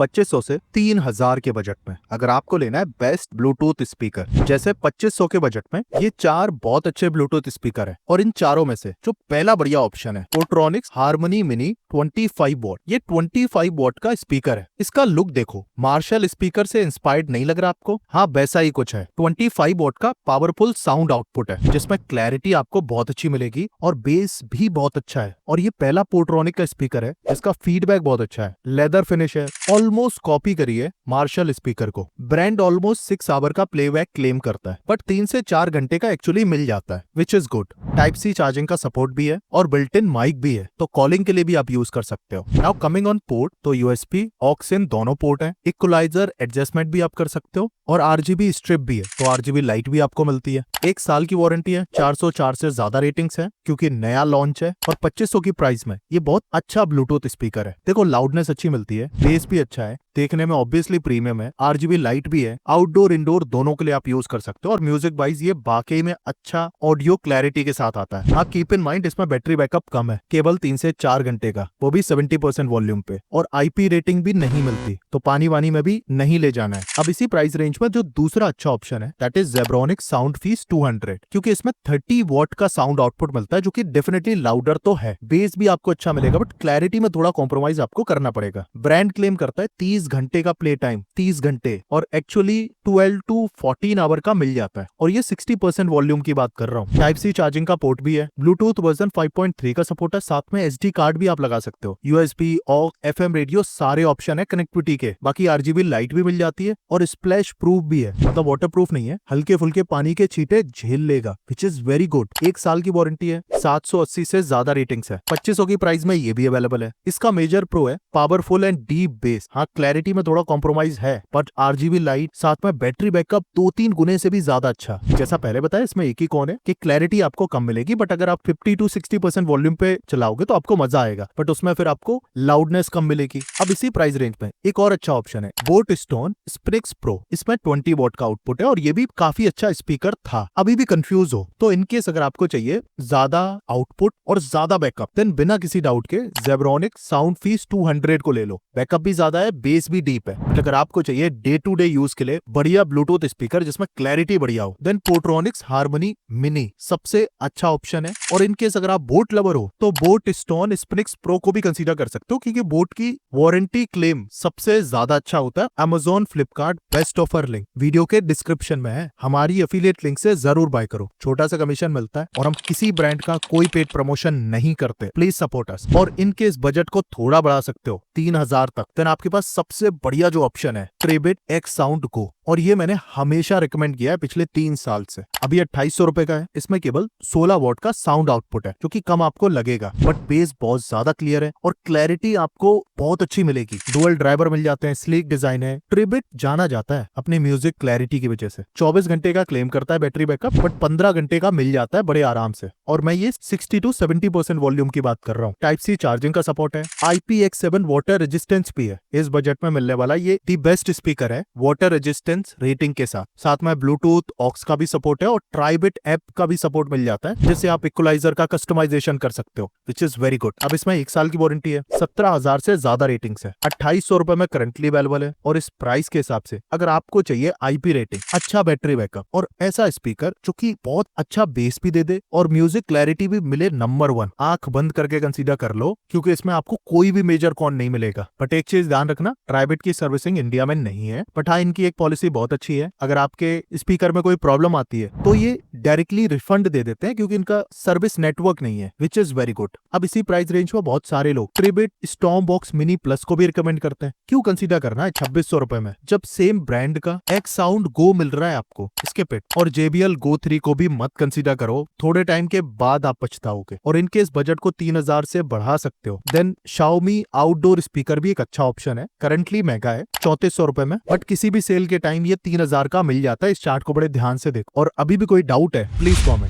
2500 से 3000 के बजट में। अगर आपको लेना है बेस्ट ब्लूटूथ स्पीकर, जैसे 2500 के बजट में ये 4 बहुत अच्छे ब्लूटूथ स्पीकर है और इन चारों में से जो पहला बढ़िया ऑप्शन है पोर्ट्रॉनिक्स हारमोनी मिनी 25 वॉट। ये 25 वॉट का स्पीकर है। इसका लुक देखो, मार्शल स्पीकर से इंस्पायर्ड नहीं लग रहा आपको? हाँ, वैसा ही कुछ है। 25 वॉट का पावरफुल साउंड आउटपुट है जिसमें क्लैरिटी आपको बहुत अच्छी मिलेगी और बेस भी बहुत अच्छा है। और ये पहला पोर्ट्रॉनिक का स्पीकर है, इसका फीडबैक बहुत अच्छा है, लेदर फिनिश है, ऑलमोस्ट कॉपी करी है मार्शल स्पीकर को। ब्रांड ऑलमोस्ट 6 आवर का प्लेबैक क्लेम करता है, बट 3 से 4 घंटे का एक्चुअली मिल जाता है, which is good. Type C charging का सपोर्ट भी है और बिल्ट इन माइक भी है, तो कॉलिंग के लिए भी आप यूज कर सकते हो। नाउ कमिंग ऑन पोर्ट, तो यूएसबी ऑक्स इन दोनों पोर्ट है, इक्वलाइजर एडजस्टमेंट भी आप कर सकते हो और आरजीबी स्ट्रिप भी है, तो आरजीबी लाइट भी आपको मिलती है। 1 साल की वारंटी है, 404 से ज्यादा रेटिंग्स है क्योंकि नया लॉन्च है और 2500 की प्राइस में ये बहुत अच्छा ब्लूटूथ स्पीकर है। देखो, लाउडनेस अच्छी मिलती है, बेस भी अच्छा है, देखने में ऑब्वियसली प्रीमियम है, आरजीबी लाइट भी है, आउटडोर इंडोर दोनों के लिए आप यूज कर सकते हो और म्यूजिक वाइज ये वाकई में अच्छा ऑडियो क्लैरिटी के साथ आता है। हाँ, कीप इन माइंड इसमें बैटरी बैकअप कम है, केवल 3 से 4 घंटे का, वो भी 70% वॉल्यूम पे, और आईपी रेटिंग भी नहीं मिलती, तो पानी वानी में भी नहीं ले जाना है। अब इसी प्राइस रेंज में जो दूसरा अच्छा ऑप्शन है दैट इज जेब्रॉनिक्स साउंडफीस 200, क्योंकि इसमें 30 वॉट का साउंड आउटपुट मिलता है जो कि डेफिनेटली लाउडर तो है, बेस भी आपको अच्छा मिलेगा, बट क्लैरिटी में थोड़ा कॉम्प्रोमाइज आपको करना पड़ेगा। ब्रांड क्लेम करता है 30 घंटे का प्ले टाइम, 30 घंटे, और एक्चुअली 12 to 14 आवर का मिल जाता है, और ये 60% वॉल्यूम की बात कर रहा हूँ। टाइप सी चार्जिंग का पोर्ट भी है, ब्लूटूथ वर्जन 5.3 का सपोर्ट है, साथ में एसडी कार्ड भी आप लगा सकते हो, यूएसबी और एफएम रेडियो सारे ऑप्शन है कनेक्टिविटी के। बाकी आरजीबी लाइट भी मिल जाती है और स्प्लैश प्रूफ भी है, मतलब वाटर प्रूफ नहीं है, हल्के फुल्के पानी के छींटे झेल लेगा, विच इज वेरी गुड। 1 साल की वारंटी है, 780 से ज्यादा रेटिंग्स है, 2500 की प्राइस में ये भी अवेलेबल है। इसका मेजर प्रो है पावरफुल एंड डीप बेस। हाँ, क्लैरिटी में थोड़ा कॉम्प्रोमाइज है, बट आरजीबी लाइट साथ में बैटरी बैकअप 2-3 गुने से भी ज्यादा अच्छा। जैसा पहले बताया, इसमें एक ही कौन है कि क्लैरिटी आपको कम मिलेगी, बट अगर आप 50 to 60% वॉल्यूम पे चलाओगे तो आपको मजा आएगा, बट उसमें फिर आपको लाउडनेस कम मिलेगी। अब इसी प्राइस रेंज में एक और अच्छा ऑप्शन है, बोट स्टोन स्प्रिक्स प्रो। इसमें 20 वॉट का आउटपुट है और ये भी काफी अच्छा स्पीकर था। अभी भी कंफ्यूज हो तो इनकेस अगर आपको चाहिए ज्यादा आउटपुट और ज्यादा बैकअप, देन बिना किसी डाउट के जेब्रॉनिक्स साउंडफीस 200 को ले लो। बैकअप भी ज्यादा है, बेस भी डीप है, बट अगर आपको चाहिए डे टू डे यूज के लिए बढ़िया ब्लूटूथ स्पीकर जिसमें क्लैरिटी बढ़िया हो, देन पोर्ट्रॉनिक्स हारमोनी मिनी सबसे अच्छा ऑप्शन है। और इनकेस अगर आप बोट लवर हो तो बोट स्टोन स्प्रिक्स प्रो को भी कंसीडर कर सकते हो, क्योंकि बोट की वारंटी क्लेम सबसे ज्यादा अच्छा होता है। Amazon, Flipkart best offer link video के डिस्क्रिप्शन में है, हमारी एफिलिएट लिंक से जरूर बाय करो, छोटा सा कमीशन मिलता है और हम किसी ब्रांड का कोई पेड प्रमोशन नहीं करते। Please support us. और इनके इस बजट को थोड़ा बढ़ा सकते हो 3000 तक, देन आपके पास सबसे बढ़िया जो ऑप्शन है ट्रेबिट एक्स साउंड गो, और ये मैंने हमेशा रिकमेंड किया है पिछले 3 साल से। अभी 2800 रुपए का है, इसमें केवल 16 वॉट का साउंड आउटपुट है जो कि कम आपको लगेगा, बट बेस बहुत ज्यादा क्लियर है और क्लैरिटी आपको बहुत अच्छी मिलेगी। डुअल ड्राइवर मिल जाते हैं, स्लीक डिजाइन है। ट्रिबिट जाना जाता है अपने म्यूजिक क्लैरिटी की वजह से। 24 घंटे का क्लेम करता है बैटरी बैकअप, बट 15 घंटे का मिल जाता है बड़े आराम से, और मैं ये 60 to 70% वॉल्यूम की बात कर रहा हूँ। टाइप सी चार्जिंग का सपोर्ट है, IPX7 वाटर रेजिस्टेंस भी है। इस बजट में मिलने वाला ये दी बेस्ट स्पीकर है वाटर रेजिस्टेंस रेटिंग के साथ। साथ में ब्लूटूथ ऑक्स का भी सपोर्ट है और ट्राइबिट ऐप का भी सपोर्ट मिल जाता है, जिससे आप इक्वलाइजर का कस्टमाइजेशन कर सकते हो, विच इज वेरी गुड। अब इसमें 1 साल की वारंटी है, 17,000 से ज्यादा रेटिंग्स है, 2800 रुपए में करंटली अवेलेबल है। और इस प्राइस के हिसाब से अगर आपको चाहिए आईपी रेटिंग, अच्छा बैटरी बैकअप और ऐसा स्पीकर जो कि बहुत अच्छा बेस भी दे दे और म्यूजिक क्लैरिटी भी मिले नंबर 1, आंख बंद करके कंसीडर कर लो, क्योंकि इसमें आपको कोई भी मेजर कॉन नहीं मिलेगा। बट एक चीज ध्यान रखना, ट्राइबिट की सर्विसिंग इंडिया में नहीं है, बट हाँ, इनकी एक पॉलिसी बहुत अच्छी है, अगर आपके स्पीकर में कोई प्रॉब्लम आती है तो ये डायरेक्टली रिफंड दे देते हैं, क्योंकि इनका सर्विस नेटवर्क नहीं है, विच इज वेरी गुड। अब इसी प्राइस रेंज में बहुत सारे लोग ट्रिबिट स्टॉर्म बॉक्स मिनी प्लस को भी रिकमेंड करते हैं। क्यों कंसीडर करना है 2600 रुपए में, जब सेम ब्रांड का एक्स साउंड गो मिल रहा है आपको, इसके पेट। और JBL Go 3 को भी मत कंसीडर करो, थोड़े टाइम के बाद आप पछताओगे। और इनके इस बजट को 3000 से बढ़ा सकते हो। देन Xiaomi आउटडोर स्पीकर भी एक अच्छा ऑप्शन है, करंटली महंगा है 3400 रुपए में, बट किसी भी सेल के टाइम ये 3000 का मिल जाता है। इस चार्ट को बड़े ध्यान से देखो, और अभी भी कोई डाउट है प्लीज कॉमेंट।